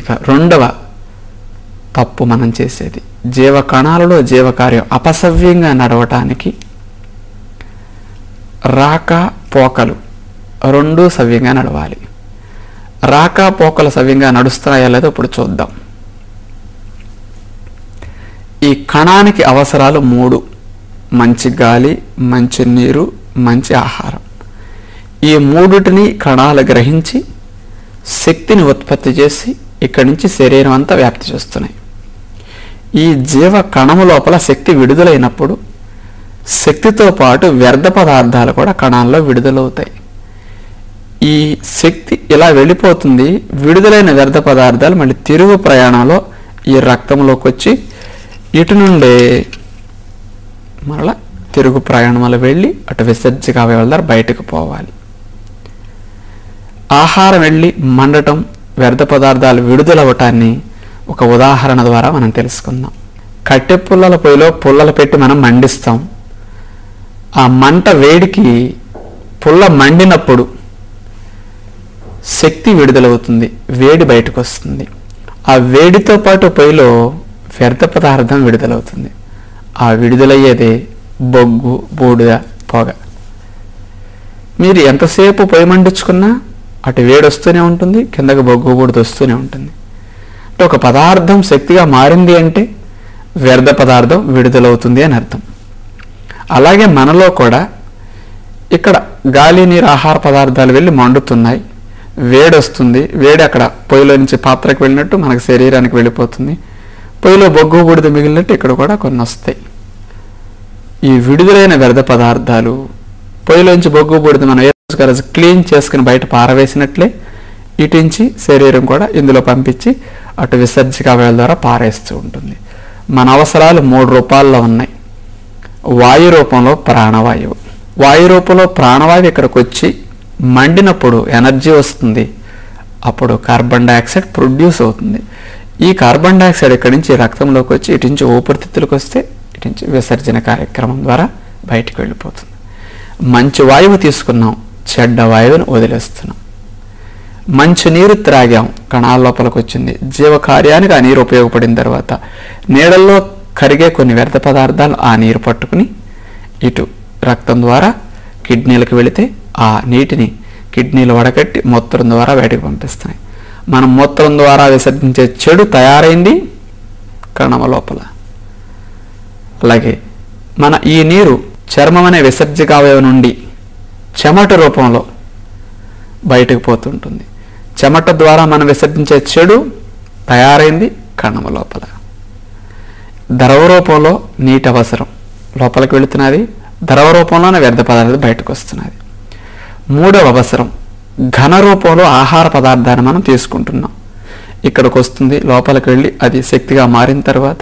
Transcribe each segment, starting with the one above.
ఇక రెండవ తప్పు మనం చేసేది, జీవకణాలలో జీవకార్యం అపసవ్యంగా నడవటానికి రాక పోకలు రెండూ సవ్యంగా నడవాలి. రాక పోకలు సవ్యంగా నడుస్తున్నాయా లేదో ఇప్పుడు చూద్దాం. ఈ కణానికి అవసరాలు 3: మంచి గాలి, మంచి నీరు, మంచి ఆహారం. ఈ మూడిటిని కణాలు గ్రహించి శక్తిని ఉత్పత్తి చేసి ఇక్కడి నుంచి శరీరం అంతా వ్యాప్తి చేస్తున్నాయి. ఈ జీవ కణము లోపల శక్తి విడుదలైనప్పుడు శక్తితో పాటు వ్యర్థ పదార్థాలు కూడా కణాల్లో విడుదలవుతాయి. ఈ శక్తి ఇలా వెళ్ళిపోతుంది. విడుదలైన వ్యర్థ పదార్థాలు మళ్ళీ తిరుగు ప్రయాణంలో ఈ రక్తంలోకి వచ్చి ఇటు నుండే మరలా తిరుగు ప్రయాణంలో వెళ్ళి అటు విసర్జక అవయవాల ద్వారా బయటకు పోవాలి. ఆహారం వెళ్ళి మండటం, వ్యర్థ పదార్థాలు విడుదలవ్వటాన్ని ఒక ఉదాహరణ ద్వారా మనం తెలుసుకుందాం. కట్టె పుల్లల పొయ్యిలో పుల్లలు పెట్టి మనం మండిస్తాం. ఆ మంట వేడికి పుల్ల మండినప్పుడు శక్తి విడుదలవుతుంది, వేడి బయటకు వస్తుంది. ఆ వేడితో పాటు పొయ్యిలో వ్యర్థ పదార్థం విడుదలవుతుంది. ఆ విడుదలయ్యేదే బొగ్గు, బూడిద, పొగ. మీరు ఎంతసేపు పొయ్యి మండించుకున్నా అటు వేడి వస్తూనే ఉంటుంది, కిందకు బొగ్గు, బూడిద వస్తూనే ఉంటుంది. అంటే ఒక పదార్థం శక్తిగా మారింది అంటే వ్యర్థ పదార్థం విడుదలవుతుంది అని అర్థం. అలాగే మనలో కూడా ఇక్కడ గాలి, నీరు, ఆహార పదార్థాలు వెళ్ళి మండుతున్నాయి, వేడి వస్తుంది. వేడి అక్కడ పొయ్యిలో నుంచి పాత్రకు వెళ్ళినట్టు మనకు శరీరానికి వెళ్ళిపోతుంది. పొయ్యిలో బొగ్గు, బూడిద మిగిలినట్టు ఇక్కడ కూడా కొన్ని వస్తాయి. ఈ విడుదలైన వ్యర్థ పదార్థాలు పొయ్యిలోంచి బొగ్గు, బూడిద మనం క్లీన్ చేసుకుని బయట పారవేసినట్లే ఇటించి శరీరం కూడా ఇందులో పంపించి అటు విసర్జక అవయవాల ద్వారా పారేస్తూ ఉంటుంది. మన అవసరాలు 3 రూపాల్లో ఉన్నాయి. వాయు రూపంలో ప్రాణవాయువు. వాయు రూపంలో ప్రాణవాయువు ఇక్కడికి వచ్చి మండినప్పుడు ఎనర్జీ వస్తుంది. అప్పుడు కార్బన్ డైఆక్సైడ్ ప్రొడ్యూస్ అవుతుంది. ఈ కార్బన్ డైఆక్సైడ్ ఇక్కడి నుంచి రక్తంలోకి వచ్చి ఇటు నుంచి ఊపిరితిత్తులకు వస్తే ఇటు నుంచి విసర్జన కార్యక్రమం ద్వారా బయటకు వెళ్ళిపోతుంది. మంచి వాయువు తీసుకున్నాం, చెడ్డ వాయువుని వదిలేస్తున్నాం. మంచి నీరు త్రాగాం, కణాల లోపలికి వచ్చింది. జీవకార్యానికి ఆ నీరు ఉపయోగపడిన తర్వాత నీడల్లో కరిగే కొన్ని వ్యర్థ పదార్థాలు ఆ నీరు పట్టుకుని ఇటు రక్తం ద్వారా కిడ్నీలకు వెళితే ఆ నీటిని కిడ్నీలు వడకట్టి మూత్రం ద్వారా బయటకు పంపిస్తున్నాయి. మనం మూత్రం ద్వారా విసర్జించే చెడు తయారైంది కణమ లోపల. అలాగే మన ఈ నీరు చర్మం అనే విసర్జక అవయవం నుండి చెమట రూపంలో బయటకు పోతుంటుంది. చెమట ద్వారా మనం విసర్జించే చెడు తయారైంది కణమ లోపల. ద్రవ రూపంలో నీటి అవసరం లోపలికి వెళుతున్నది, ద్రవ రూపంలోనే వ్యర్థ పదార్థాలు బయటకు వస్తున్నది. మూడవ అవసరం ఘన రూపంలో ఆహార పదార్థాన్ని మనం తీసుకుంటున్నాం. ఇక్కడికి వస్తుంది, లోపలికి వెళ్ళి అది శక్తిగా మారిన తర్వాత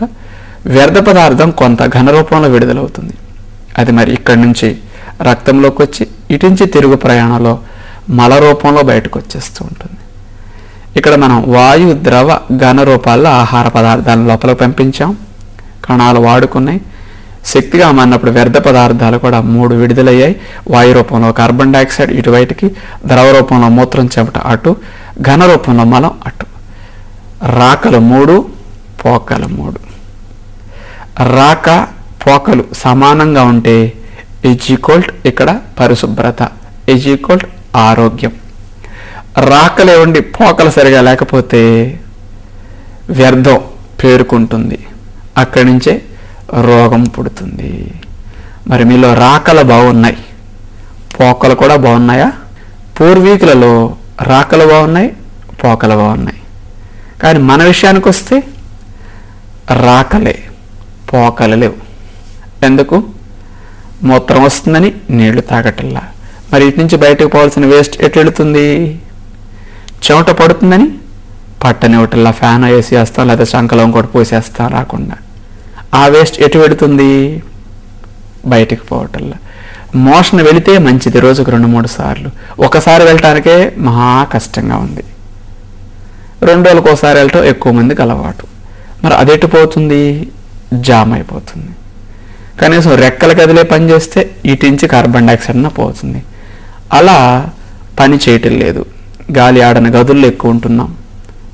వ్యర్థ పదార్థం కొంత ఘన రూపంలో విడుదలవుతుంది. అది మరి ఇక్కడి నుంచి రక్తంలోకి వచ్చి ఇటు నుంచి తిరుగు ప్రయాణంలో మల రూపంలో బయటకు వచ్చేస్తూ ఉంటుంది. ఇక్కడ మనం వాయు, ద్రవ, ఘన రూపాల్లో ఆహార పదార్థాలను లోపలికి పంపించాం. కణాలు వాడుకున్నాయి. శక్తిగా మారినప్పుడు వ్యర్థ పదార్థాలు కూడా 3 విడుదలయ్యాయి. వాయు రూపంలో కార్బన్ డైఆక్సైడ్ ఇటు బయటికి, ద్రవ రూపంలో మూత్రం, చెమట అటు, ఘన రూపంలో మలం అటు. రాకలు 3, పోకలు 3. రాక పోకలు సమానంగా ఉంటే ఈజ్ ఇక్కడ పరిశుభ్రత, ఈజ్ ఆరోగ్యం. రాకలే ఉండి పోకలు సరిగా లేకపోతే వ్యర్థం పేరుకుంటుంది, అక్కడి నుంచే రోగం పుడుతుంది. మరి మీలో రాకలు బాగున్నాయి, పోకలు కూడా బాగున్నాయా? పూర్వీకులలో రాకలు బాగున్నాయి, పోకలు బాగున్నాయి. కానీ మన విషయానికి వస్తే రాకలే, పోకలు లేవు. ఎందుకు? మూత్రం వస్తుందని నీళ్లు తాగటల్లా. మరి ఇటు నుంచి బయటకు పోవాల్సిన వేస్ట్ ఎటు వెళుతుంది? చెమట పడుతుందని పట్టని ఒకటిల్లా ఫ్యాన్ వేసి వేస్తాం, లేదా శంకలం కూడా పోసేస్తాం రాకుండా. ఆ వేస్ట్ ఎటు వెళుతుంది? బయటికి పోవటల్లా. మోషన్ వెళితే మంచిది, రోజుకు 2-3 సార్లు. ఒకసారి వెళ్ళటానికే మహా కష్టంగా ఉంది. 2 రోజులకు ఒకసారి వెళ్ళటం ఎక్కువ మందికి అలవాటు. మరి అది ఎటు పోతుంది? జామ్ అయిపోతుంది. కనీసం రెక్కలు కదిలే పని చేస్తే ఇటు నుంచి కార్బన్ డైఆక్సైడ్ పోతుంది. అలా పని చేయటం లేదు. గాలి ఆడని గదుల్లో ఎక్కువ ఉంటున్నాం,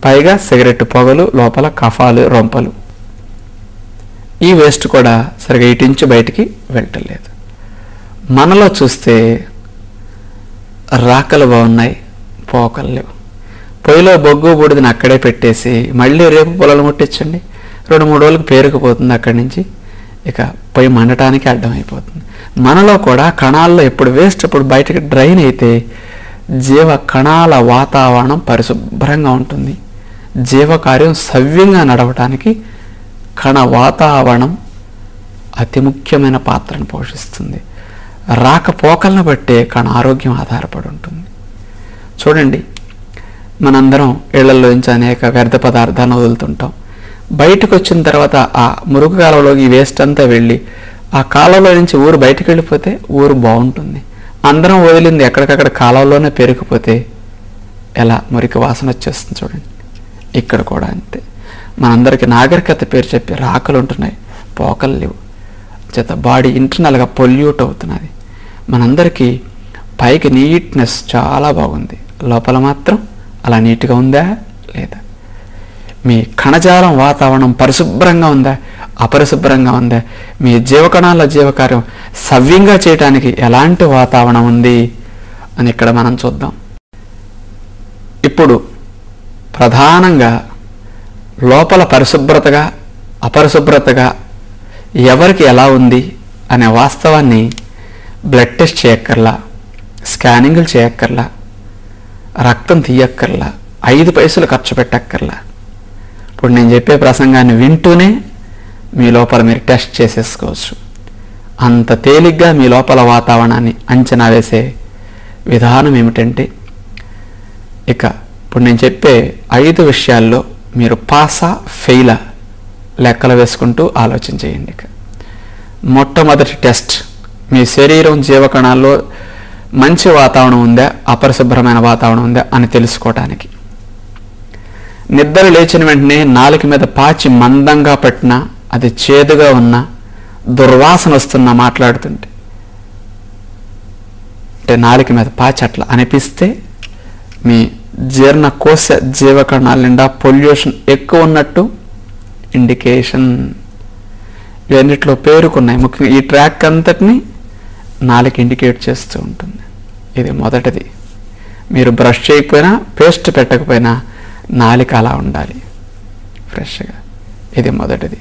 పైగా సిగరెట్ పొగలు, లోపల కఫాలు, రొంపలు. ఈ వేస్ట్ కూడా సరిగా ఇటించి బయటికి వెళ్ళలేదు. మనలో చూస్తే రాకలు బాగున్నాయి, పోకలు లేవు. పొయ్యిలో బొగ్గు బూడిదని అక్కడే పెట్టేసి మళ్ళీ రేపు పొలాలు ముట్టించండి, 2-3 రోజులకు పేరుకుపోతుంది. అక్కడి నుంచి ఇక పొయ్యి మండటానికి అడ్డమైపోతుంది. మనలో కూడా కణాల్లో ఎప్పుడు వేస్ట్ ఎప్పుడు బయటకి డ్రైన్ అయితే జీవ కణాల వాతావరణం పరిశుభ్రంగా ఉంటుంది. జీవకార్యం సవ్యంగా నడవటానికి కణ వాతావరణం అతి ముఖ్యమైన పాత్రను పోషిస్తుంది. రాకపోకలను బట్టే కణ ఆరోగ్యం ఆధారపడి ఉంటుంది. చూడండి, మనందరం ఇళ్లలోంచి అనేక వ్యర్థ పదార్థాలను వదులుతుంటాం. బయటకు వచ్చిన తర్వాత ఆ మురుగు కాలువలోకి ఈ వేస్ట్ అంతా వెళ్ళి ఆ కాలువలో నుంచి ఊరు బయటకు వెళ్ళిపోతే ఊరు బాగుంటుంది. అందరం వదిలింది ఎక్కడికక్కడ కాలువలోనే పెరిగిపోతే ఎలా మురికి వాసన వచ్చేస్తుంది. చూడండి, ఇక్కడ కూడా అంతే. మనందరికీ నాగరికత పేరు చెప్పి రాకలు ఉంటున్నాయి, పోకలు లేవు. చేత బాడీ ఇంటర్నల్గా పొల్యూట్ అవుతున్నది. మనందరికీ పైకి నీట్నెస్ చాలా బాగుంది, లోపల మాత్రం అలా నీట్గా ఉందా లేదా? మీ కణజాలం వాతావరణం పరిశుభ్రంగా ఉందా అపరిశుభ్రంగా ఉందా? మీ జీవకణాల జీవకార్యం సవ్యంగా చేయడానికి ఎలాంటి వాతావరణం ఉంది అని ఇక్కడ మనం చూద్దాం. ఇప్పుడు ప్రధానంగా లోపల పరిశుభ్రతగా అపరిశుభ్రతగా ఎవరికి ఎలా ఉంది అనే వాస్తవాన్ని బ్లడ్ టెస్ట్ చేయక్కర్లా, స్కానింగ్లు చేయక్కర్లా, రక్తం తీయక్కర్లా, 5 పైసలు ఖర్చు పెట్టక్కర్లా. ఇప్పుడు నేను చెప్పే ప్రసంగాన్ని వింటూనే మీ లోపల మీరు టెస్ట్ చేసేసుకోవచ్చు. అంత తేలిగ్గా మీ లోపల వాతావరణాన్ని అంచనా వేసే విధానం ఏమిటంటే, ఇక ఇప్పుడు నేను చెప్పే 5 విషయాల్లో మీరు పాసా ఫెయిలా లెక్కలు వేసుకుంటూ ఆలోచన చేయండి. ఇక మొట్టమొదటి టెస్ట్, మీ శరీరం జీవకణాల్లో మంచి వాతావరణం ఉందా అపరిశుభ్రమైన వాతావరణం ఉందా అని తెలుసుకోవటానికి. నిద్ర లేచిన వెంటనే నాలుక మీద పాచి మందంగా పట్టినా, అది చేదుగా ఉన్నా, దుర్వాసన వస్తున్నా మాట్లాడుతుంటే, అంటే నాలుక మీద పాచి అట్లా అనిపిస్తే మీ జీర్ణకోశ జీవకణాల నిండా పొల్యూషన్ ఎక్కువ ఉన్నట్టు ఇండికేషన్. ఇవన్నిట్లో పేరుకున్నాయి. ముఖ్యంగా ఈ ట్రాక్ అంతటిని నాలుక ఇండికేట్ చేస్తూ ఉంటుంది. ఇది మొదటిది. మీరు బ్రష్ చేయకపోయినా, పేస్ట్ పెట్టకపోయినా నాలుక అలా ఉండాలి ఫ్రెష్గా. ఇది మొదటిది.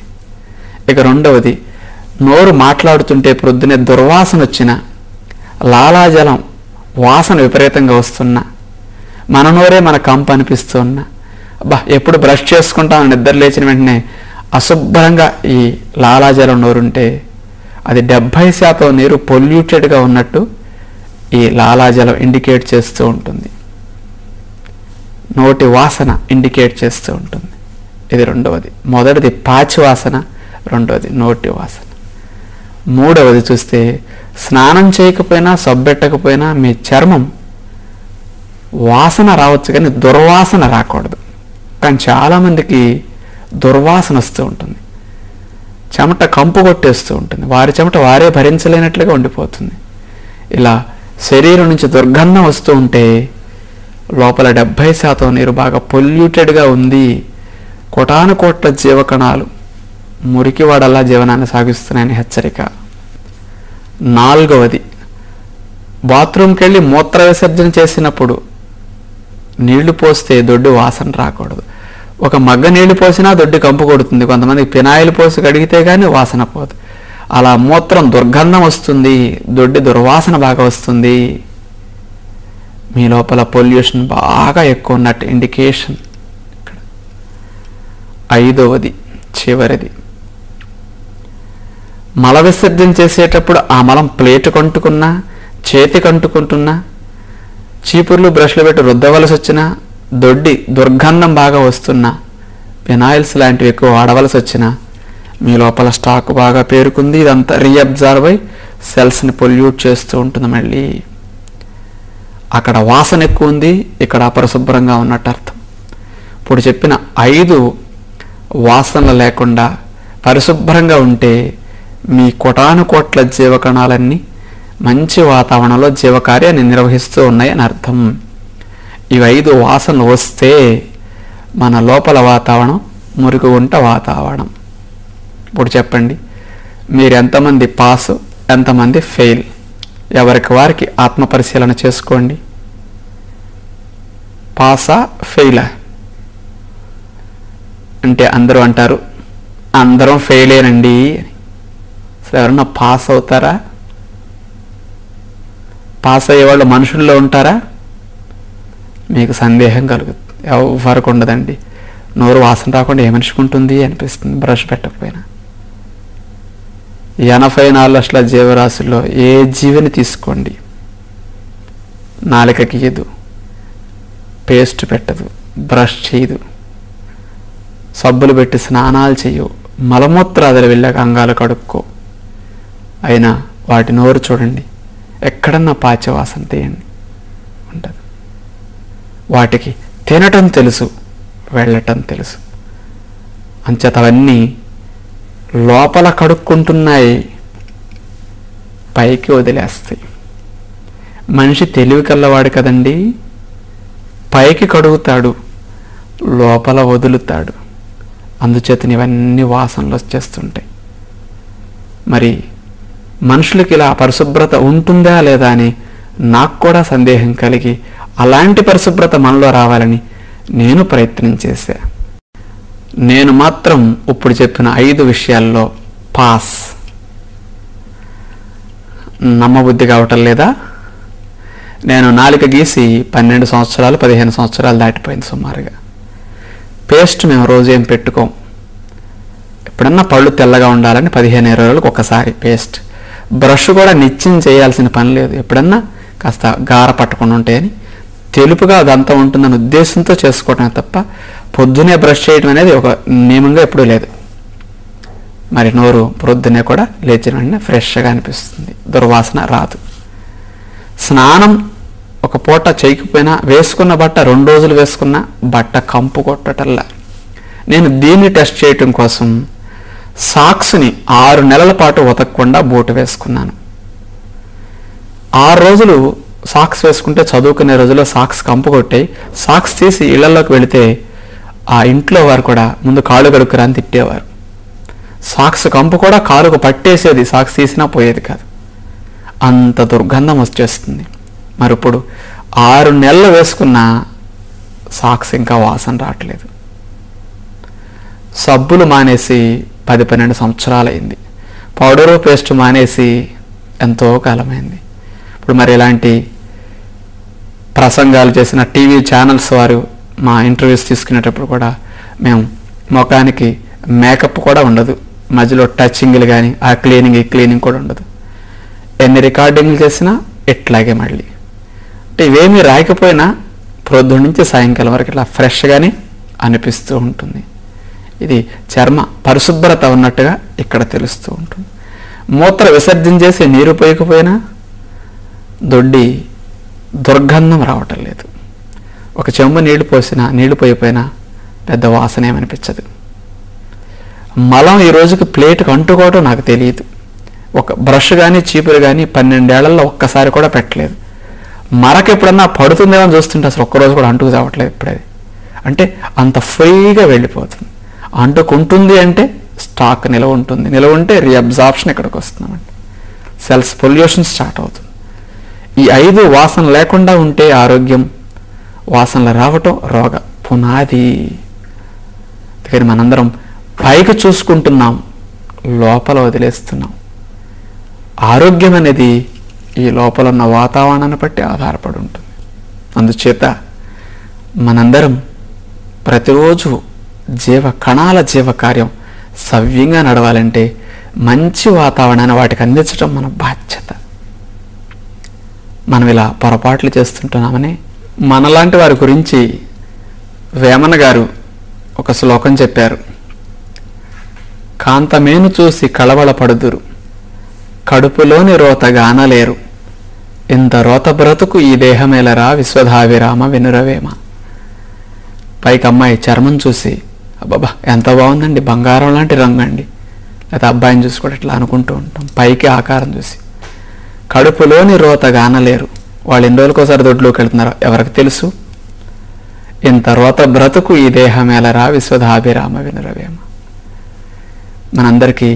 ఇక రెండవది, నోరు మాట్లాడుతుంటే ప్రొద్దునే దుర్వాసన వచ్చిన, లాలాజలం వాసన విపరీతంగా వస్తున్నా, మన నోరే మన కంప అనిపిస్తున్నా, ఎప్పుడు బ్రష్ చేసుకుంటాం నిద్ర లేచిన వెంటనే అశుభ్రంగా ఈ లాలాజలం నోరుంటే అది 70% నీరు పొల్యూటెడ్గా ఉన్నట్టు ఈ లాలాజలం ఇండికేట్ చేస్తూ ఉంటుంది. నోటి వాసన ఇండికేట్ చేస్తూ ఉంటుంది. ఇది రెండవది. మొదటిది పాచి వాసన, రెండవది నోటి వాసన. మూడవది చూస్తే, స్నానం చేయకపోయినా సబ్బెట్టకపోయినా మీ చర్మం వాసన రావచ్చు కానీ దుర్వాసన రాకూడదు. కానీ చాలామందికి దుర్వాసన వస్తూ ఉంటుంది, చెమట కంపు కొట్టేస్తూ ఉంటుంది, వారి చెమట వారే భరించలేనట్లుగా ఉండిపోతుంది. ఇలా శరీరం నుంచి దుర్గంధం వస్తూ ఉంటే లోపల 70% నీరు బాగా పొల్యూటెడ్గా ఉంది. కోటాను కోట్ల జీవకణాలు మురికివాడల్లా జీవనాన్ని సాగిస్తున్నాయని హెచ్చరిక. నాలుగవది, బాత్రూమ్కి వెళ్ళి మూత్ర విసర్జన చేసినప్పుడు నీళ్లు పోస్తే దొడ్డి వాసన రాకూడదు. ఒక మగ్గ నీళ్లు పోసినా దొడ్డి కంపు కొడుతుంది. కొంతమందికి ఫినాయిల్ పోసి కడిగితే కానీ వాసన పోదు. అలా మూత్రం దుర్గంధం వస్తుంది, దొడ్డి దుర్వాసన బాగా వస్తుంది. మీ లోపల పొల్యూషన్ బాగా ఎక్కువ ఉన్నట్టు ఇండికేషన్. ఐదవది, చివరిది, మల విసర్జన చేసేటప్పుడు ఆ మలం ప్లేటు కంటుకున్నా, చేతి కంటుకుంటున్నా, చీపుర్లు బ్రష్లు పెట్టి రుద్దవలసి వచ్చినా, దొడ్డి దుర్గంధం బాగా వస్తున్నా, ఫినాయిల్స్ లాంటివి ఎక్కువ వాడవలసి వచ్చినా మీ లోపల స్టాక్ బాగా పేరుకుంది. ఇదంతా రీఅబ్జార్వ్ అయి సెల్స్ని పొల్యూట్ చేస్తూ ఉంటుంది. మళ్ళీ అక్కడ వాసన ఎక్కువ ఉంది, ఇక్కడ అపరిశుభ్రంగా ఉన్నట్టు అర్థం. ఇప్పుడు చెప్పిన 5 వాసనలు లేకుండా పరిశుభ్రంగా ఉంటే మీ కోటాను కోట్ల జీవకణాలన్నీ మంచి వాతావరణంలో జీవకార్యాన్ని నిర్వహిస్తూ ఉన్నాయి అని అర్థం. ఇవి 5 వాసనలు వస్తే మన లోపల వాతావరణం మురికి గుంట వాతావరణం. ఇప్పుడు చెప్పండి, మీరు ఎంతమంది పాస్, ఎంతమంది ఫెయిల్? ఎవరికి వారికి ఆత్మ పరిశీలన చేసుకోండి. పాసా ఫెయిలా అంటే అందరూ అంటారు అందరం ఫెయిలేనండి. అసలు ఎవరన్నా పాస్ అవుతారా? పాస్ అయ్యేవాళ్ళు మనుషుల్లో ఉంటారా? మీకు సందేహం కలుగుతుంది. ఎవరికి ఉండదండి. నోరు వాసన రాకుండా ఏ మనిషికి ఉంటుంది అనిపిస్తుంది బ్రష్ పెట్టకపోయినా. 84 లక్షల జీవరాశుల్లో ఏ జీవిని తీసుకోండి, నాలుక గీయదు, పేస్ట్ పెట్టదు, బ్రష్ చేయదు, సబ్బులు పెట్టి స్నానాలు చేయవు, మలమూత్రాదులు వెళ్ళాక అంగాలు కడుక్కో. అయినా వాటి నోరు చూడండి, ఎక్కడన్నా పాచవాసన తీయండి ఉంటుంది. వాటికి తినటం తెలుసు, వెళ్ళటం తెలుసు. అంచేత అవన్నీ లోపల కడుక్కుంటున్నాయి, పైకి వదిలేస్తాయి. మనిషి తెలివి కల్లవాడు కదండి, పైకి కడుగుతాడు, లోపల వదులుతాడు. అందుచేతని ఇవన్నీ వాసనలు వచ్చేస్తుంటాయి. మరి మనుషులకి ఇలా పరిశుభ్రత ఉంటుందా లేదా అని నాకు కూడా సందేహం కలిగి అలాంటి పరిశుభ్రత మనలో రావాలని నేను ప్రయత్నం చేశా. నేను మాత్రం ఇప్పుడు చెప్పిన 5 విషయాల్లో పాస్. నమ్మబుద్ధి కావటం లేదా? నేను నాలుక గీసి 12 సంవత్సరాలు 15 సంవత్సరాలు దాటిపోయింది సుమారుగా. పేస్ట్ మేము రోజు ఏం పెట్టుకోం. ఎప్పుడన్నా పళ్ళు తెల్లగా ఉండాలని 15-20 రోజులకు ఒకసారి పేస్ట్. బ్రష్ కూడా నిత్యం చేయాల్సిన పని లేదు. ఎప్పుడన్నా కాస్త గార పట్టుకుని ఉంటాయని, తెలుపుగా అదంతా ఉంటుందని ఉద్దేశంతో చేసుకోవటమే తప్ప పొద్దునే బ్రష్ చేయడం అనేది ఒక నియమంగా ఎప్పుడూ లేదు. మరి నోరు పొద్దునే కూడా లేచిన వెంటనే ఫ్రెష్గా అనిపిస్తుంది, దుర్వాసన రాదు. స్నానం ఒక పూట చేయకపోయినా వేసుకున్న బట్ట 2 రోజులు వేసుకున్న బట్ట కంపు కొట్టటల్లా. నేను దీన్ని టెస్ట్ చేయటం కోసం సాక్స్ని 6 నెలల పాటు ఉతకకుండా బూటు వేసుకున్నాను. 6 రోజులు సాక్స్ వేసుకుంటే చదువుకునే రోజుల్లో సాక్స్ కంపు కొట్టాయి. సాక్స్ తీసి ఇళ్లలోకి వెళితే ఆ ఇంట్లో వారు కూడా ముందు కాళ్ళు కడుక్కురా అని తిట్టేవారు. సాక్స్ కంపు కూడా కాలుకు పట్టేసేది, సాక్స్ తీసినా పోయేది కాదు. అంత దుర్గంధం వచ్చేస్తుంది. మరి ఇప్పుడు 6 నెలలు వేసుకున్న సాక్స్ ఇంకా వాసన రావట్లేదు. సబ్బులు మానేసి 10-12 సంవత్సరాలైంది. పౌడరు పేస్ట్ మానేసి ఎంతో కాలమైంది. ఇప్పుడు మరి ఇలాంటి ప్రసంగాలు చేసిన టీవీ ఛానల్స్ వారు మా ఇంటర్వ్యూస్ తీసుకునేటప్పుడు కూడా మేము ముఖానికి మేకప్ కూడా ఉండదు, మధ్యలో టచింగ్లు కానీ ఆ క్లీనింగ్ ఈ క్లీనింగ్ కూడా ఉండదు. ఎన్ని రికార్డింగ్లు చేసినా ఇట్లాగే మళ్ళీ. అంటే ఇవేమీ రాకపోయినా ప్రొద్దున నుంచి సాయంకాలం వరకు ఇట్లా ఫ్రెష్గానే అనిపిస్తూ ఉంటుంది. ఇది చర్మ పరిశుభ్రత ఉన్నట్టుగా ఇక్కడ తెలుస్తూ ఉంటుంది. మూత్ర విసర్జన చేసి నీరు పోయకపోయినా దొడ్డి దుర్గంధం రావటం లేదు. ఒక చెంబు నీళ్లు పోసినా నీళ్లు పోయిపోయినా పెద్ద వాసన ఏమనిపించదు. మలం ఈ రోజుకి ప్లేట్కి అంటుకోవటం నాకు తెలియదు. ఒక బ్రష్ కానీ చీపురు కానీ 12 ఏళ్లలో ఒక్కసారి కూడా పెట్టలేదు. మరక ఎప్పుడన్నా పడుతుందేమో చూస్తుంటే అసలు ఒక్కరోజు కూడా అంటుకు చావట్లేదు ఇప్పుడది. అంటే అంత ఫ్రీగా వెళ్ళిపోతుంది. అంటుకుంటుంది అంటే స్టాక్ నిలవ ఉంటుంది, నిలవ ఉంటే రీఅబ్జార్ప్షన్ ఇక్కడికి వస్తున్నామండి. సెల్స్ పొల్యూషన్ స్టార్ట్ అవుతుంది. ఈ 5 వాసన లేకుండా ఉంటే ఆరోగ్యం, వాసనలు రావటం రోగ పునాది. అందుకని మనందరం పైకి చూసుకుంటున్నాం, లోపల వదిలేస్తున్నాం. ఆరోగ్యం అనేది ఈ లోపల ఉన్న వాతావరణాన్ని బట్టి ఆధారపడి ఉంటుంది. అందుచేత మనందరం ప్రతిరోజు కణాల జీవకార్యం సవ్యంగా నడవాలంటే మంచి వాతావరణాన్ని వాటికి అందించడం మన బాధ్యత. మనం ఇలా పొరపాట్లు చేస్తుంటున్నామని మనలాంటి వారి గురించి వేమన గారు ఒక శ్లోకం చెప్పారు. కాంతమేను చూసి కళవళపడుదురు, కడుపులోని రోత గానలేరు, ఇంత రోత బ్రతుకు ఈ దేహమేలరా విశ్వధావిరామ వినురవేమ. పైకి అమ్మాయి చర్మం చూసి అబ్బాబా ఎంత బాగుందండి, బంగారం లాంటి రంగు అండి, లేదా అబ్బాయిని చూసి కూడా ఇట్లా అనుకుంటూ ఉంటాం. పైకి ఆకారం చూసి కడుపులోని రోత గానలేరు. వాళ్ళు ఎన్ని రోజులకోసారి దొడ్లోకి వెళ్తున్నారు ఎవరికి తెలుసు? ఇంత రోత బ్రతుకు ఈ దేహమేలరా విశ్వధాభిరామ వినురవేమ. మనందరికీ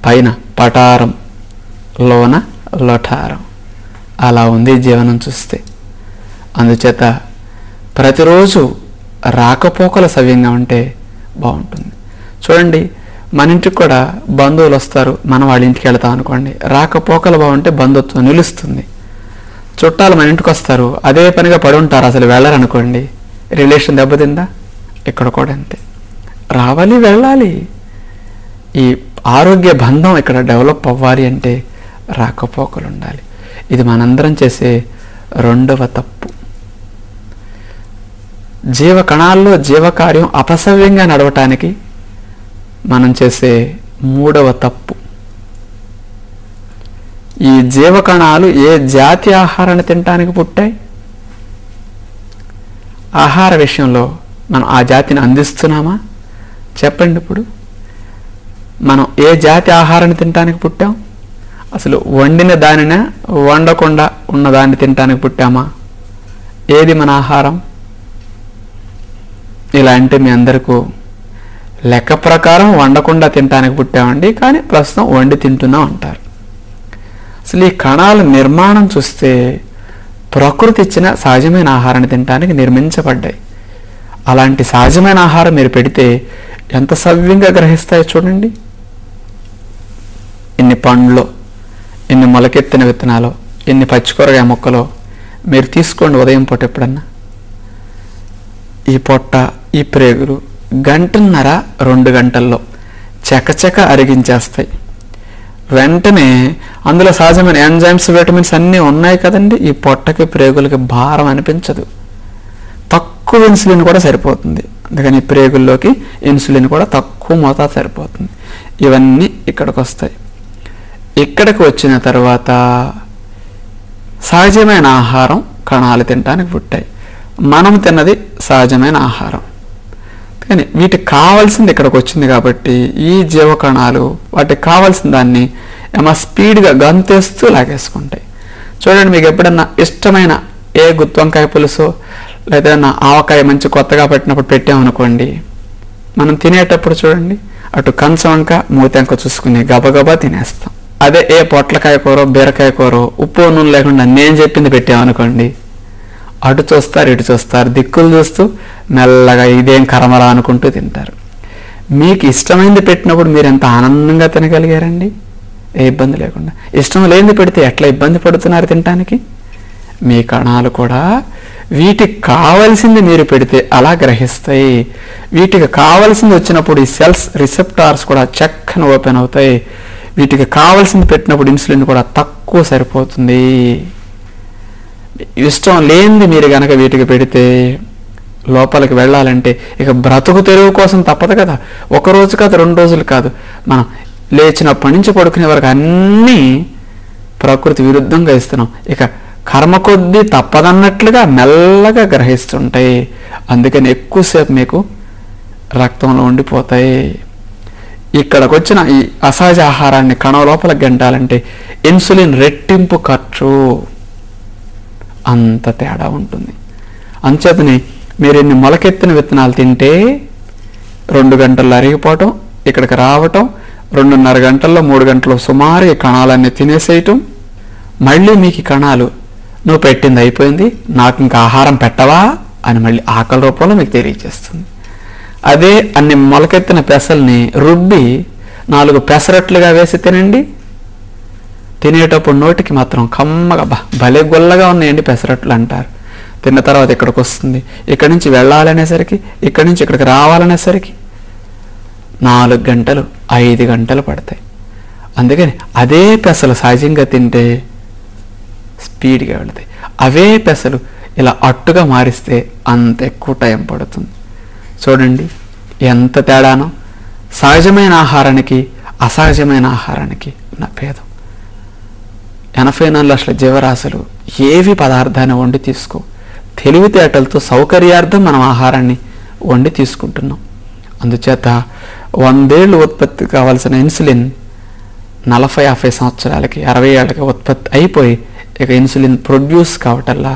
పైన పటారం, లోన లొఠారం, అలా ఉంది జీవనం చూస్తే. అందుచేత ప్రతిరోజు రాకపోకల సవ్యంగా ఉంటే బాగుంటుంది. చూడండి, మన ఇంటికి కూడా బంధువులు వస్తారు, మనం వాళ్ళ ఇంటికి వెళ్తాం అనుకోండి, రాకపోకలు బాగుంటే బంధుత్వం నిలుస్తుంది. చుట్టాలు మన ఇంటికి వస్తారు, అదే పనిగా పడి ఉంటారు, అసలు వెళ్ళరనుకోండి, రిలేషన్ దెబ్బతిందా? ఇక్కడ కూడా అంతే, రావాలి వెళ్ళాలి. ఈ ఆరోగ్య బంధం ఇక్కడ డెవలప్ అవ్వాలి అంటే రాకపోకలు ఉండాలి. ఇది మనందరం చేసే రెండవ తప్పు. జీవకణాల్లో జీవకార్యం అపసవ్యంగా నడవటానికి మనం చేసే మూడవ తప్పు. ఈ జీవకణాలు ఏ జాతి ఆహారాన్ని తినటానికి పుట్టాయి? ఆహార విషయంలో మనం ఆ జాతిని అందిస్తున్నామా? చెప్పండి. ఇప్పుడు మనం ఏ జాతి ఆహారాన్ని తినటానికి పుట్టాం? అసలు వండిన దానిన వండకుండా ఉన్న దాన్ని తినటానికి పుట్టామా? ఏది మన ఆహారం? ఇలా అంటే మీ అందరికీ లెక్క ప్రకారం వండకుండా తినటానికి పుట్టామండి, కానీ ప్రస్తుతం వండి తింటున్నాం అంటారు. అసలు ఈ కణాల నిర్మాణం చూస్తే ప్రకృతి ఇచ్చిన సహజమైన ఆహారాన్ని తినటానికి నిర్మించబడ్డాయి. అలాంటి సహజమైన ఆహారం మీరు పెడితే ఎంత సవ్యంగా గ్రహిస్తాయో చూడండి. ఇన్ని పండ్లు, ఇన్ని మొలకెత్తిన విత్తనాలు, ఇన్ని పచ్చికూరగాయ మొక్కలు మీరు తీసుకోండి. ఉదయం పూట ఎప్పుడన్నా ఈ పొట్ట, ఈ ప్రేగులు 1.5-2 గంటల్లో చకచక అరిగించేస్తాయి. వెంటనే అందులో సహజమైన ఎంజైమ్స్, విటమిన్స్ అన్నీ ఉన్నాయి కదండి. ఈ పొట్టకి ప్రేగులకి భారం అనిపించదు, తక్కువ ఇన్సులిన్ కూడా సరిపోతుంది. అందుకని ప్రేగుల్లోకి ఇన్సులిన్ కూడా తక్కువ మోతాదు సరిపోతుంది. ఇవన్నీ ఇక్కడికి వస్తాయి. ఇక్కడికి వచ్చిన తర్వాత సహజమైన ఆహారం కణాలు తినడానికి పుట్టాయి. మనం తిన్నది సహజమైన ఆహారం, కానీ వీటికి కావాల్సింది ఇక్కడికి వచ్చింది కాబట్టి ఈ జీవకణాలు వాటికి కావాల్సిన దాన్ని ఏమో స్పీడ్గా గంతేస్తూ లాగేసుకుంటాయి. చూడండి, మీకు ఎప్పుడన్నా ఇష్టమైన ఏ గుత్తి పులుసు లేదా ఆవకాయ మంచి కొత్తగా పెట్టినప్పుడు పెట్టామనుకోండి, మనం తినేటప్పుడు చూడండి, అటు కంచవంక మూతంక చూసుకుని గబగబా తినేస్తాం. అదే ఏ పొట్లకాయ కూర, బీరకాయ కూర ఉప్పు నూనె లేకుండా నేను చెప్పింది పెట్టామనుకోండి, అటు చూస్తారు ఇటు చూస్తారు, దిక్కులు చూస్తూ మెల్లగా ఇదేం కరమరా అనుకుంటూ తింటారు. మీకు ఇష్టమైంది పెట్టినప్పుడు మీరు ఎంత ఆనందంగా తినగలిగారండి, ఏ ఇబ్బంది లేకుండా. ఇష్టం లేనిది పెడితే ఎట్లా ఇబ్బంది పడుతున్నారు తినటానికి? మీ కణాలు కూడా వీటికి కావలసింది మీరు పెడితే అలా గ్రహిస్తాయి. వీటికి కావలసింది వచ్చినప్పుడు ఈ సెల్స్ రిసెప్టార్స్ కూడా చక్కని ఓపెన్ అవుతాయి. వీటికి కావలసింది పెట్టినప్పుడు ఇన్సులిన్ కూడా తక్కువ సరిపోతుంది. ఇష్టం లేనిది మీరు గనక వీటికి పెడితే లోపలికి వెళ్ళాలంటే ఇక బ్రతుకు తెరువు కోసం తప్పదు కదా. ఒక రోజు కాదు, 2 రోజులు కాదు, మనం లేచినప్పటి నుంచి పడుకునే వరకు అన్నీ ప్రకృతి విరుద్ధంగా ఇస్తున్నాం. ఇక కర్మ కొద్దీ తప్పదన్నట్లుగా మెల్లగా గ్రహిస్తుంటాయి. అందుకని ఎక్కువసేపు మీకు రక్తంలో ఉండిపోతాయి. ఇక్కడికి వచ్చిన ఈ అసహజ ఆహారాన్ని కణం లోపల గంటాలంటే ఇన్సులిన్ రెట్టింపు ఖర్చు, అంత తేడా ఉంటుంది. అంచేతని మీరు ఇన్ని మొలకెత్తిన విత్తనాలు తింటే 2 గంటల్లో అరిగిపోవటం, ఇక్కడికి రావటం, 2.5 గంటల్లో 3 గంటల్లో సుమారు ఈ కణాలన్నీ తినేసేయటం, మళ్ళీ మీకు ఈ కణాలు నువ్వు పెట్టింది అయిపోయింది, నాకు ఇంకా ఆహారం పెట్టవా అని మళ్ళీ ఆకలి రూపంలో మీకు తెలియజేస్తుంది. అదే అన్ని మొలకెత్తిన పెసల్ని రుబ్బి 4 పెసరట్లుగా వేసి తినండి. తినేటప్పుడు నోటికి మాత్రం కమ్మగా భలే గొల్లగా ఉన్నాయండి పెసరట్లు అంటారు. తిన్న తర్వాత ఇక్కడికి వస్తుంది, ఇక్కడి నుంచి వెళ్ళాలనేసరికి, ఇక్కడి నుంచి ఇక్కడికి రావాలనేసరికి 4 గంటలు 5 గంటలు పడతాయి. అందుకని అదే పెసలు సహజంగా తింటే స్పీడ్గా వెళతాయి. అవే పెసలు ఇలా అట్టుగా మారిస్తే అంత ఎక్కువ టైం పడుతుంది. చూడండి ఎంత తేడానో సహజమైన ఆహారానికి అసహజమైన ఆహారానికి ఉన్న భేదం. 84 లక్షల జీవరాశులు ఏవి పదార్థాన్ని వండి తీసుకో, తెలివితేటలతో సౌకర్యార్థం మనం ఆహారాన్ని వండి తీసుకుంటున్నాం. అందుచేత 100 ఏళ్ళు ఉత్పత్తి కావాల్సిన ఇన్సులిన్ 40-50 సంవత్సరాలకి 60 ఏళ్ళకి ఉత్పత్తి అయిపోయి ఇక ఇన్సులిన్ ప్రొడ్యూస్ కావటల్లా.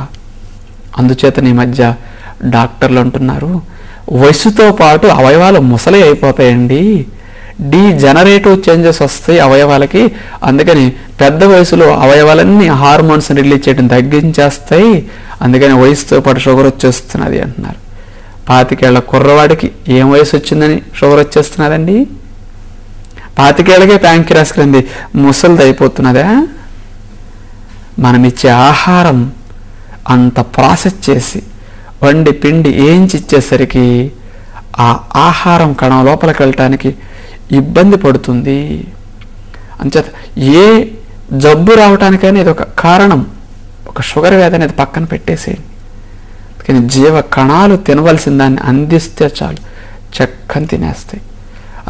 అందుచేత ఈ మధ్య డాక్టర్లు అంటున్నారు వయసుతో పాటు అవయవాలు ముసలి అయిపోతాయండి, డీజనరేటివ్ చేంజెస్ వస్తాయి అవయవాలకి, అందుకని పెద్ద వయసులో అవయవాలన్నీ హార్మోన్స్ రిలీజ్ చేయడం తగ్గించేస్తాయి, అందుకని వయసుతో పాటు షుగర్ వచ్చేస్తున్నది అంటున్నారు. 25 ఏళ్ల కుర్రవాడికి ఏం వయసు వచ్చిందని షుగర్ వచ్చేస్తున్నదండి? 25 ఏళ్ళకే ప్యాంక్రియాస్ గ్రంథి ముసలిది అయిపోతున్నదా? మనం ఇచ్చే ఆహారం అంత ప్రాసెస్ చేసి వండి పిండి ఏంచి ఇచ్చేసరికి ఆ ఆహారం కణం లోపలికి వెళ్ళటానికి ఇబ్బంది పడుతుంది. అంచేత ఏ జబ్బు రావటానికైనా ఇది ఒక కారణం. ఒక షుగర్ వ్యాధి అనేది పక్కన పెట్టేసేయండి, కానీ జీవ కణాలు తినవలసిన దాన్ని అందిస్తే చాలు చక్కని తినేస్తాయి.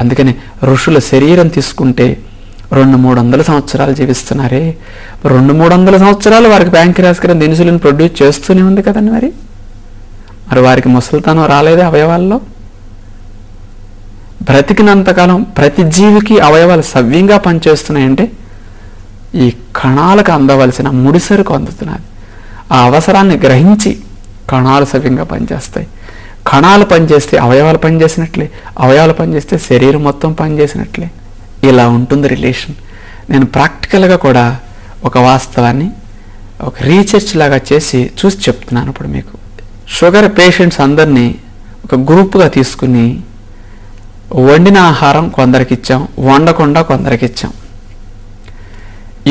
అందుకని ఋషుల శరీరం తీసుకుంటే 200-300 సంవత్సరాలు జీవిస్తున్నారే, 200-300 సంవత్సరాలు వారికి ప్యాంక్రియాస్ గ్రంథి ఇన్సులిన్ ప్రొడ్యూస్ చేస్తూనే ఉంది కదండి. మరి వారికి ముసలితనం రాలేదే అవయవాల్లో? బ్రతికినంతకాలం ప్రతి జీవికి అవయవాలు సవ్యంగా పనిచేస్తున్నాయంటే ఈ కణాలకు అందవలసిన ముడిసరుకు అందుతున్నది. ఆ అవసరాన్ని గ్రహించి కణాలు సవ్యంగా పనిచేస్తాయి. కణాలు పనిచేస్తే అవయవాలు పనిచేసినట్లే, అవయవాలు పనిచేస్తే శరీరం మొత్తం పనిచేసినట్లే. ఇలా ఉంటుంది రిలేషన్. నేను ప్రాక్టికల్గా కూడా ఒక వాస్తవాన్ని ఒక రీసెర్చ్ లాగా చూసి చెప్తున్నాను ఇప్పుడు మీకు. షుగర్ పేషెంట్స్ అందరినీ ఒక గ్రూప్గా తీసుకుని వండిన ఆహారం కొందరికి ఇచ్చాం, వండకుండా కొందరికి ఇచ్చాం.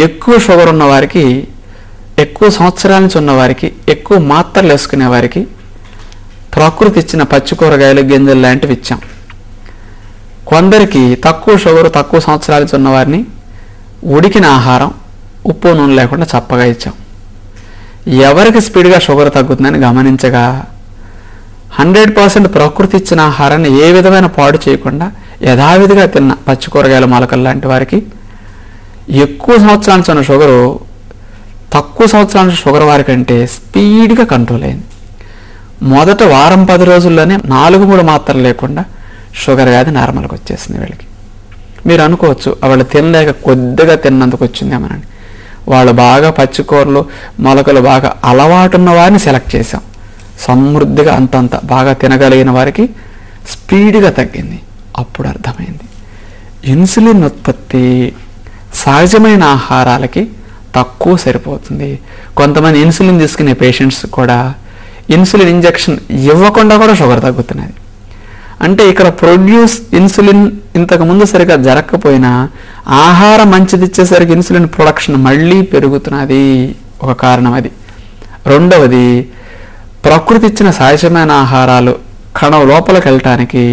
ఎక్కువ షుగర్ ఉన్నవారికి, ఎక్కువ సంవత్సరాల నుంచి ఉన్నవారికి, ఎక్కువ మాత్రలు వేసుకునే వారికి ప్రకృతి ఇచ్చిన పచ్చి కూరగాయలు గింజలు లాంటివి ఇచ్చాం. కొందరికి తక్కువ షుగర్, తక్కువ సంవత్సరాల నుంచి ఉన్నవారిని ఉడికిన ఆహారం ఉప్పు నూనె లేకుండా చప్పగా ఇచ్చాం. ఎవరికి స్పీడ్గా షుగర్ తగ్గుతుందని గమనించగా 100% ప్రకృతి ఇచ్చిన ఆహారాన్ని ఏ విధమైన పాడు చేయకుండా యథావిధిగా తిన్న పచ్చి కూరగాయల మొలకలు లాంటి వారికి ఎక్కువ సంవత్సరాల నుంచి ఉన్న షుగరు తక్కువ సంవత్సరాల నుంచి షుగర్ వారికంటే స్పీడ్గా కంట్రోల్ అయింది. మొదట వారం 10 రోజుల్లోనే 4-3 మాత్రలు లేకుండా షుగర్ వ్యాధి నార్మల్గా వచ్చేసింది వీళ్ళకి. మీరు అనుకోవచ్చు వాళ్ళు తినలేక కొద్దిగా తిన్నందుకు వచ్చిందేమోనని. వాళ్ళు బాగా పచ్చికూరలు మొలకలు బాగా అలవాటున్న వారిని సెలెక్ట్ చేశాం. సమృద్ధిగా అంతంత బాగా తినగలిగిన వారికి స్పీడ్గా తగ్గింది. అప్పుడు అర్థమైంది ఇన్సులిన్ ఉత్పత్తి సహజమైన ఆహారాలకి తక్కువ సరిపోతుంది. కొంతమంది ఇన్సులిన్ తీసుకునే పేషెంట్స్ కూడా ఇన్సులిన్ ఇంజెక్షన్ ఇవ్వకుండా కూడా షుగర్ తగ్గుతున్నది. అంటే ఇక్కడ ప్రొడ్యూస్ ఇన్సులిన్ ఇంతకుముందు సరిగా జరగకపోయినా ఆహారం మంచిది ఇచ్చేసరికి ఇన్సులిన్ ప్రొడక్షన్ మళ్ళీ పెరుగుతున్నది, ఒక కారణం అది. రెండవది ప్రకృతి ఇచ్చిన సహజమైన ఆహారాలు కణం లోపలికి వెళ్ళటానికి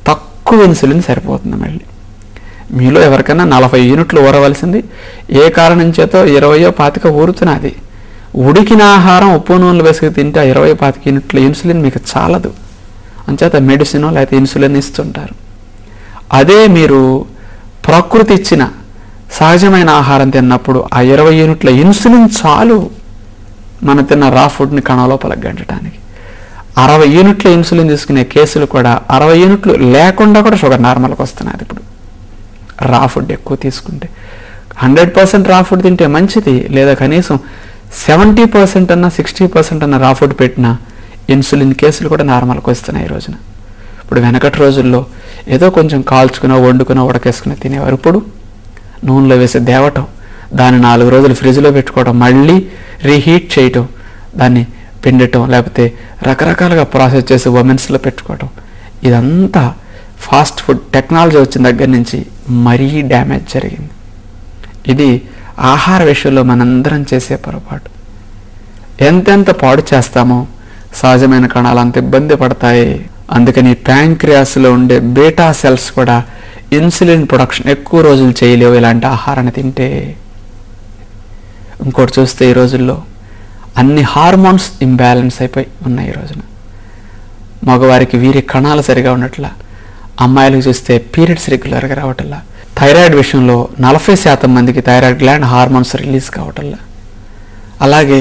తక్కువ ఇన్సులిన్ సరిపోతుంది. మళ్ళీ మీలో ఎవరికైనా 40 యూనిట్లు ఊరవలసింది ఏ కారణం చేతో 20-25 ఊరుతున్నది. ఉడికిన ఆహారం ఉప్పు నూనెలు వేసుకు తింటే 20-25 యూనిట్ల ఇన్సులిన్ మీకు చాలదు. అంచేత మెడిసిన్ లేకపోతే ఇన్సులిన్ ఇస్తుంటారు. అదే మీరు ప్రకృతి ఇచ్చిన సహజమైన ఆహారం తిన్నప్పుడు ఆ 20 యూనిట్ల ఇన్సులిన్ చాలు మనం తిన్న రా ఫుడ్ని కణం లోపలికి గంటడానికి. 60 యూనిట్ల ఇన్సులిన్ తీసుకునే కేసులు కూడా 60 యూనిట్లు లేకుండా కూడా షుగర్ నార్మల్కి వస్తున్నది. ఇప్పుడు రా ఫుడ్ ఎక్కువ తీసుకుంటే 100% రా ఫుడ్ తింటే మంచిది, లేదా కనీసం 70% అన్నా 60% అన్న రా ఫుడ్ పెట్టినా ఇన్సులిన్ కేసులు కూడా నార్మల్కి వస్తున్నాయి ఈ రోజున. ఇప్పుడు వెనకటి రోజుల్లో ఏదో కొంచెం కాల్చుకునో వండుకునో ఉడకేసుకుని తినేవారు. ఇప్పుడు నూనెలో వేసి దేవటం, దాన్ని 4 రోజులు ఫ్రిడ్జ్లో పెట్టుకోవడం, మళ్ళీ రీహీట్ చేయటం, దాన్ని పిండటం, లేకపోతే రకరకాలుగా ప్రాసెస్ చేసి ఉమెన్స్లో పెట్టుకోవటం, ఇదంతా ఫాస్ట్ ఫుడ్ టెక్నాలజీ వచ్చిన దగ్గర నుంచి మరీ డ్యామేజ్ జరిగింది. ఇది ఆహార విషయంలో మనందరం చేసే పొరపాటు. ఎంతెంత పాడు చేస్తామో సహజమైన కణాలు అంత ఇబ్బంది పడతాయి. అందుకని ప్యాంక్రియాస్లో ఉండే బీటా సెల్స్ కూడా ఇన్సులిన్ ప్రొడక్షన్ ఎక్కువ రోజులు చేయలేవు ఇలాంటి ఆహారాన్ని తింటే. ఇంకోటి చూస్తే ఈ రోజుల్లో అన్ని హార్మోన్స్ ఇంబ్యాలెన్స్ అయిపోయి ఉన్నాయి ఈ రోజున. మగవారికి వీరి కణాలు సరిగా ఉండట్లా, అమ్మాయిలకు చూస్తే పీరియడ్స్ రెగ్యులర్గా రావటంలా, థైరాయిడ్ విషయంలో 40% మందికి థైరాయిడ్ గ్లాండ్ హార్మోన్స్ రిలీజ్ కావటంలా, అలాగే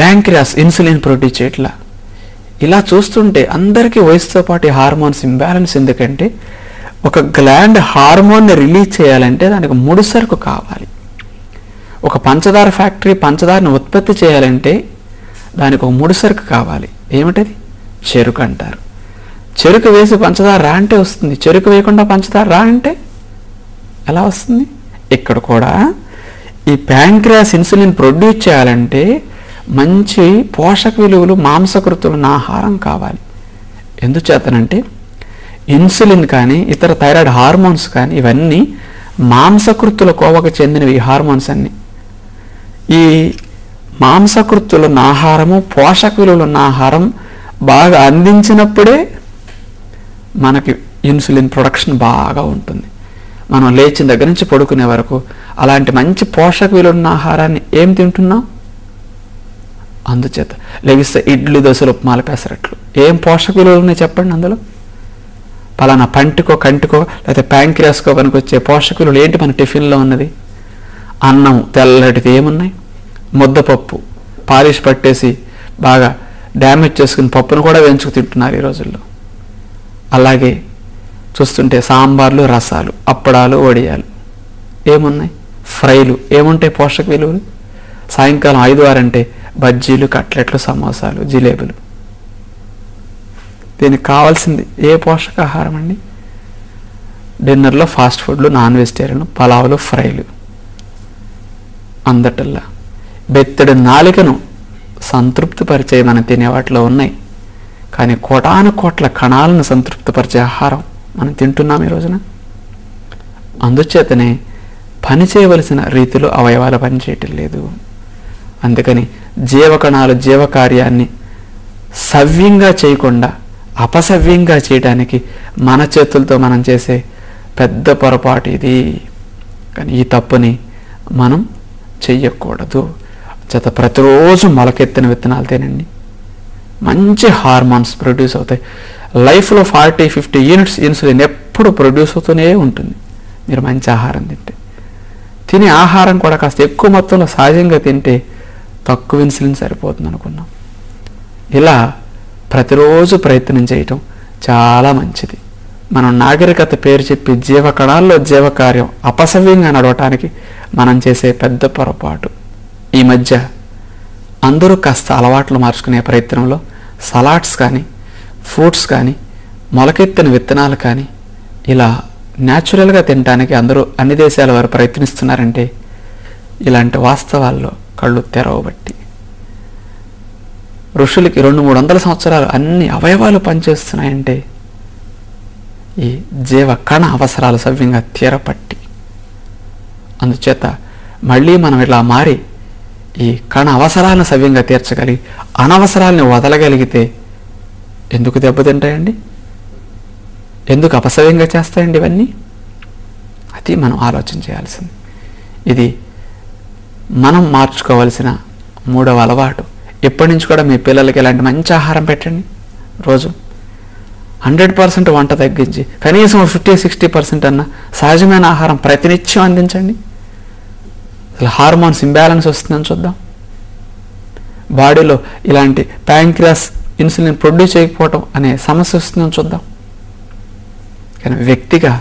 ప్యాంక్రియాస్ ఇన్సులిన్ ప్రొడ్యూస్ చేయట్లా. ఇలా చూస్తుంటే అందరికీ వయసుతో పాటు హార్మోన్స్ ఇంబ్యాలెన్స్. ఎందుకంటే ఒక గ్లాండ్ హార్మోన్ని రిలీజ్ చేయాలంటే దానికి ముడిసరుకు కావాలి. ఒక పంచదార ఫ్యాక్టరీ పంచదారను ఉత్పత్తి చేయాలంటే దానికి ఒక ముడిసరుకు కావాలి. ఏమిటది? చెరుకు అంటారు. చెరుకు వేసి పంచదార రా అంటే వస్తుంది, చెరుకు వేయకుండా పంచదార రా అంటే ఎలా వస్తుంది? ఇక్కడ కూడా ఈ ప్యాంక్రియాస్ ఇన్సులిన్ ప్రొడ్యూస్ చేయాలంటే మంచి పోషక విలువలు మాంసకృతులున్న ఆహారం కావాలి. ఎందుచేతనంటే ఇన్సులిన్ కానీ ఇతర థైరాయిడ్ హార్మోన్స్ కానీ ఇవన్నీ మాంసకృతుల కోవకు చెందినవి. ఈ హార్మోన్స్ అన్నీ ఈ మాంసకృతులున్న ఆహారము, పోషక విలువలున్న ఆహారం బాగా అందించినప్పుడే మనకి ఇన్సులిన్ ప్రొడక్షన్ బాగా ఉంటుంది. మనం లేచిన దగ్గర నుంచి పడుకునే వరకు అలాంటి మంచి పోషక విలువలున్న ఆహారాన్ని ఏం తింటున్నాం? అందుచేత లెగిస్తే ఇడ్లీ, దోశలు, ఉప్మాలు, పెసరట్లు ఏం పోషక విలువలు ఉన్నాయి చెప్పండి? అందులో పలానా పంటికో, కంటికో, లేకపోతే ప్యాంక్రియాస్కో పనికొచ్చే పోషక విలువలు ఏంటి మన టిఫిన్లో ఉన్నది? అన్నం తెల్లటిది ఏమున్నాయి? ముద్దపప్పు పాలిష్ పట్టేసి బాగా డ్యామేజ్ చేసుకుని పప్పును కూడా వేయించుకు తింటున్నారు ఈ రోజుల్లో. అలాగే చూస్తుంటే సాంబార్లు, రసాలు, అప్పడాలు, వడియాలు ఏమున్నాయి? ఫ్రైలు ఏముంటాయి పోషక విలువలు? సాయంకాలం 5-6 అంటే బజ్జీలు, కట్లెట్లు, సమోసాలు, జిలేబులు. దీనికి కావాల్సింది ఏ పోషకాహారం అండి? డిన్నర్లో ఫాస్ట్ ఫుడ్లు, నాన్ వెజిటేరియన్, పలావులు, ఫ్రైలు. అందటల్లా బెత్తడి నాలికను సంతృప్తిపరిచే మనం తినే వాటిలో ఉన్నాయి. కానీ కోటాను కోట్ల కణాలను సంతృప్తిపరిచే ఆహారం మనం తింటున్నాం ఈ రోజున. అందుచేతనే పని చేయవలసిన రీతిలో అవయవాలు పనిచేయటం లేదు. అందుకని జీవకణాలు జీవకార్యాన్ని సవ్యంగా చేయకుండా అపసవ్యంగా చేయడానికి మన చేతులతో మనం చేసే పెద్ద పొరపాటు ఇది. కానీ ఈ తప్పుని మనం చెయ్యకూడదు. చేత ప్రతిరోజు మొలకెత్తిన విత్తనాలు తినండి. మంచి హార్మోన్స్ ప్రొడ్యూస్ అవుతాయి. లైఫ్లో 40-50 యూనిట్స్ ఇన్సులిన్ ఎప్పుడు ప్రొడ్యూస్ అవుతూనే ఉంటుంది మీరు మంచి ఆహారం తింటే. తినే ఆహారం కూడా కాస్త ఎక్కువ మొత్తంలో సహజంగా తింటే తక్కువ ఇన్సులిన్ సరిపోతుంది అనుకున్నాం. ఇలా ప్రతిరోజు ప్రయత్నం చేయటం చాలా మంచిది. మనం నాగరికత పేరు చెప్పి జీవకణాల్లో జీవకార్యం అపసవ్యంగా నడవటానికి మనం చేసే పెద్ద పొరపాటు. ఈ మధ్య అందరూ కాస్త అలవాట్లు మార్చుకునే ప్రయత్నంలో సలాడ్స్ కానీ, ఫ్రూట్స్ కానీ, మొలకెత్తిన విత్తనాలు కానీ ఇలా న్యాచురల్గా తినడానికి అందరూ అన్ని దేశాల వారు ప్రయత్నిస్తున్నారంటే ఇలాంటి వాస్తవాల్లో కళ్ళు తెరవబట్టి. ఋషులకి 200-300 సంవత్సరాలు అన్ని అవయవాలు పనిచేస్తున్నాయంటే ఈ జీవ కణ అవసరాలు సవ్యంగా తీరపట్టి. అందుచేత మళ్ళీ మనం ఇలా మారి ఈ కణ అవసరాలను సవ్యంగా తీర్చగలిగి అనవసరాలని వదలగలిగితే ఎందుకు దెబ్బతింటాయండి? ఎందుకు అపసవ్యంగా చేస్తాయండి ఇవన్నీ? అది మనం ఆలోచన చేయాల్సింది. ఇది మనం మార్చుకోవాల్సిన 3వ అలవాటు. ఎప్పటి నుంచి కూడా మీ పిల్లలకి ఇలాంటి మంచి ఆహారం పెట్టండి. రోజు 100% వంట తగ్గించి కనీసం 50-60% అన్న సహజమైన ఆహారం ప్రతినిత్యం అందించండి. అసలు హార్మోన్స్ ఇంబ్యాలెన్స్ వస్తుందని చూద్దాం. బాడీలో ఇలాంటి ప్యాంక్రియాస్ ఇన్సులిన్ ప్రొడ్యూస్ చేయకపోవటం అనే సమస్య వస్తుందని చూద్దాం. కానీ వ్యక్తిగా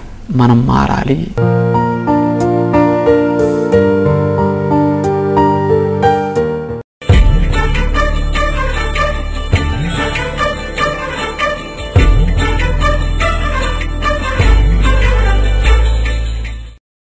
మనం మారాలి.